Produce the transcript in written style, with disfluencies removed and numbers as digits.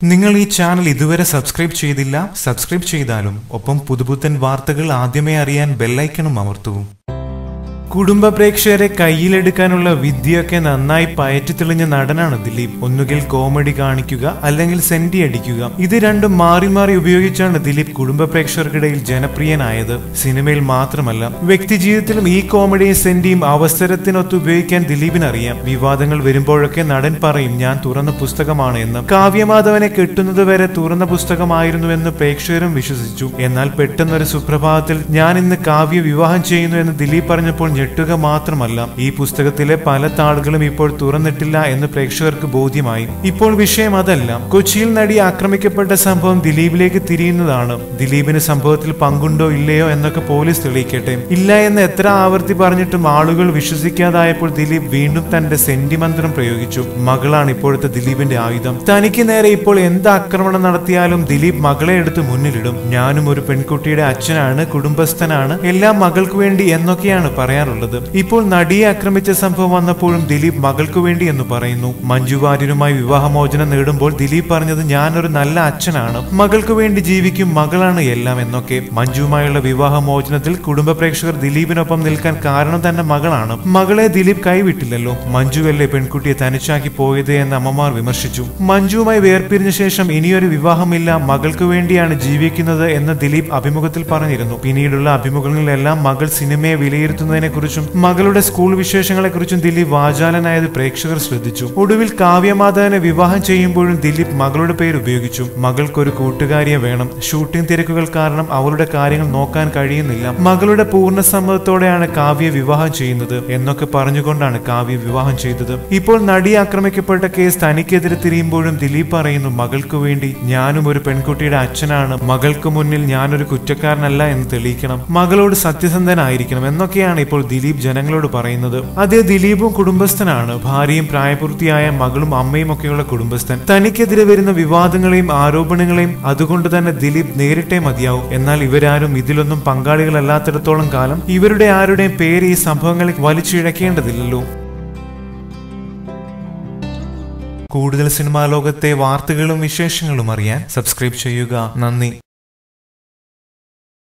നിങ്ങൾ ഈ ചാനൽ ഇതുവരെ സബ്സ്ക്രൈബ് ചെയ്തില്ല, സബ്സ്ക്രൈബ് ചെയ്താലും ഒപ്പം പുതുപുത്തൻ വാർത്തകൾ ആദ്യമേ അറിയാൻ ബെല്ലൈക്കണും അമർത്തൂ. കുടുംബ പ്രേക്ഷകരെ കയ്യിലെടുക്കാനുള്ള വിദ്യയൊക്കെ നന്നായി പയറ്റി തെളിഞ്ഞ നടനാണ് ദിലീപ്. ഒന്നുകിൽ കോമഡി കാണിക്കുക, അല്ലെങ്കിൽ സെന്റി അടിക്കുക. ഇത് രണ്ടും മാറി മാറി ഉപയോഗിച്ചാണ് ദിലീപ് കുടുംബ പ്രേക്ഷകർക്കിടയിൽ ജനപ്രിയനായത്. സിനിമയിൽ മാത്രമല്ല, വ്യക്തി ജീവിതത്തിലും ഈ കോമഡിയും സെന്റിയും അവസരത്തിനൊത്ത് ഉപയോഗിക്കാൻ ദിലീപിനറിയാം. വിവാദങ്ങൾ വരുമ്പോഴൊക്കെ നടൻ പറയും, ഞാൻ തുറന്ന പുസ്തകമാണ് എന്ന്. കാവ്യമാധവനെ കെട്ടുന്നത് വരെ തുറന്ന പുസ്തകമായിരുന്നുവെന്ന് പ്രേക്ഷകരും വിശ്വസിച്ചു. എന്നാൽ പെട്ടെന്നൊരു സുപ്രഭാതത്തിൽ ഞാൻ ഇന്ന് കാവ്യ വിവാഹം ചെയ്യുന്നു എന്ന് ദിലീപ് പറഞ്ഞപ്പോൾ ഞെട്ടുക മാത്രമല്ല, ഈ പുസ്തകത്തിലെ പല താളുകളും ഇപ്പോൾ തുറന്നിട്ടില്ല എന്ന് പ്രേക്ഷകർക്ക് ബോധ്യമായി. ഇപ്പോൾ വിഷയം അതല്ല. കൊച്ചിയിൽ നടി ആക്രമിക്കപ്പെട്ട സംഭവം ദിലീപിലേക്ക് തിരിയുന്നതാണ്. ദിലീപിന് സംഭവത്തിൽ പങ്കുണ്ടോ ഇല്ലയോ എന്നൊക്കെ പോലീസ് തെളിയിക്കട്ടെ. ഇല്ല എന്ന് എത്ര ആവർത്തി പറഞ്ഞിട്ടും ആളുകൾ വിശ്വസിക്കാതായപ്പോൾ ദിലീപ് വീണ്ടും തന്റെ സെന്റിമന്ത്രം പ്രയോഗിച്ചു. മകളാണ് ഇപ്പോഴത്തെ ദിലീപിന്റെ ആയുധം. തനിക്ക് നേരെ ഇപ്പോൾ എന്ത് ആക്രമണം നടത്തിയാലും ദിലീപ് മകളെ എടുത്ത് മുന്നിലിടും. ഞാനും ഒരു പെൺകുട്ടിയുടെ അച്ഛനാണ്, കുടുംബസ്ഥനാണ്, എല്ലാം മകൾക്ക് വേണ്ടി എന്നൊക്കെയാണ് പറയാറുള്ളത്. ഇപ്പോൾ നടിയെ ആക്രമിച്ച സംഭവം വന്നപ്പോഴും ദിലീപ് മകൾക്കു വേണ്ടി എന്ന് പറയുന്നു. മഞ്ജു വാര്യരുമായി വിവാഹമോചനം നേടുമ്പോൾ ദിലീപ് പറഞ്ഞത്, ഞാനൊരു നല്ല അച്ഛനാണ്, മകൾക്കു വേണ്ടി ജീവിക്കും, മകളാണ് എല്ലാം എന്നൊക്കെ. മഞ്ജുവുമായുള്ള വിവാഹമോചനത്തിൽ കുടുംബ പ്രേക്ഷകർ ദിലീപിനൊപ്പം നിൽക്കാൻ കാരണം തന്നെ മകളാണ്. മകളെ ദിലീപ് കൈവിട്ടില്ലല്ലോ. മഞ്ജുവല്ലേ പെൺകുട്ടിയെ തനിച്ചാക്കി പോയത് എന്ന് അമ്മമാർ വിമർശിച്ചു. മഞ്ജുവുമായി വേർപിരിഞ്ഞ ശേഷം ഇനിയൊരു വിവാഹമില്ല, മകൾക്കു വേണ്ടിയാണ് ജീവിക്കുന്നത് എന്ന് ദിലീപ് അഭിമുഖത്തിൽ പറഞ്ഞിരുന്നു. പിന്നീടുള്ള അഭിമുഖങ്ങളിലെല്ലാം മകൾ സിനിമയെ വിലയിരുത്തുന്നതിനെ കുറിച്ചും മകളുടെ സ്കൂൾ വിശേഷങ്ങളെ കുറിച്ചും ദിലീപ് വാചാലനായത് പ്രേക്ഷകർ ശ്രദ്ധിച്ചു. ഒടുവിൽ കാവ്യമാധവനെ വിവാഹം ചെയ്യുമ്പോഴും ദിലീപ് മകളുടെ പേര് ഉപയോഗിച്ചു. മകൾക്കൊരു കൂട്ടുകാരിയെ വേണം, ഷൂട്ടിംഗ് തിരക്കുകൾ കാരണം അവളുടെ കാര്യങ്ങൾ നോക്കാൻ കഴിയുന്നില്ല, മകളുടെ പൂർണ്ണ സമ്മതത്തോടെയാണ് കാവ്യ വിവാഹം ചെയ്യുന്നത് എന്നൊക്കെ പറഞ്ഞുകൊണ്ടാണ് കാവ്യ വിവാഹം ചെയ്തത്. ഇപ്പോൾ നടി ആക്രമിക്കപ്പെട്ട കേസ് തനിക്കെതിരെ തിരിയുമ്പോഴും ദിലീപ് പറയുന്നു, മകൾക്കു വേണ്ടി ഞാനും ഒരു പെൺകുട്ടിയുടെ അച്ഛനാണ്, മകൾക്ക് മുന്നിൽ ഞാനൊരു കുറ്റക്കാരനല്ല എന്ന് തെളിയിക്കണം, മകളോട് സത്യസന്ധനായിരിക്കണം എന്നൊക്കെയാണ് ഇപ്പോൾ ദിലീപ് ജനങ്ങളോട് പറയുന്നത്. അതേ ദിലീപും കുടുംബസ്ഥനാണ്. ഭാര്യയും പ്രായപൂർത്തിയായ മകളും അമ്മയും ഒക്കെയുള്ള കുടുംബസ്ഥൻ. തനിക്കെതിരെ വരുന്ന വിവാദങ്ങളെയും ആരോപണങ്ങളെയും അതുകൊണ്ട് തന്നെ ദിലീപ് നേരിട്ടേ മതിയാവും. എന്നാൽ ഇവരാരും ഇതിലൊന്നും പങ്കാളികളല്ലാത്തിടത്തോളം കാലം ഇവരുടെ ആരുടെയും പേര് ഈ സംഭവങ്ങളിൽ വലിച്ചിഴക്കേണ്ടതില്ലല്ലോ. കൂടുതൽ സിനിമാ ലോകത്തെ വാർത്തകളും വിശേഷങ്ങളും അറിയാൻ സബ്സ്ക്രൈബ് ചെയ്യുക. നന്ദി.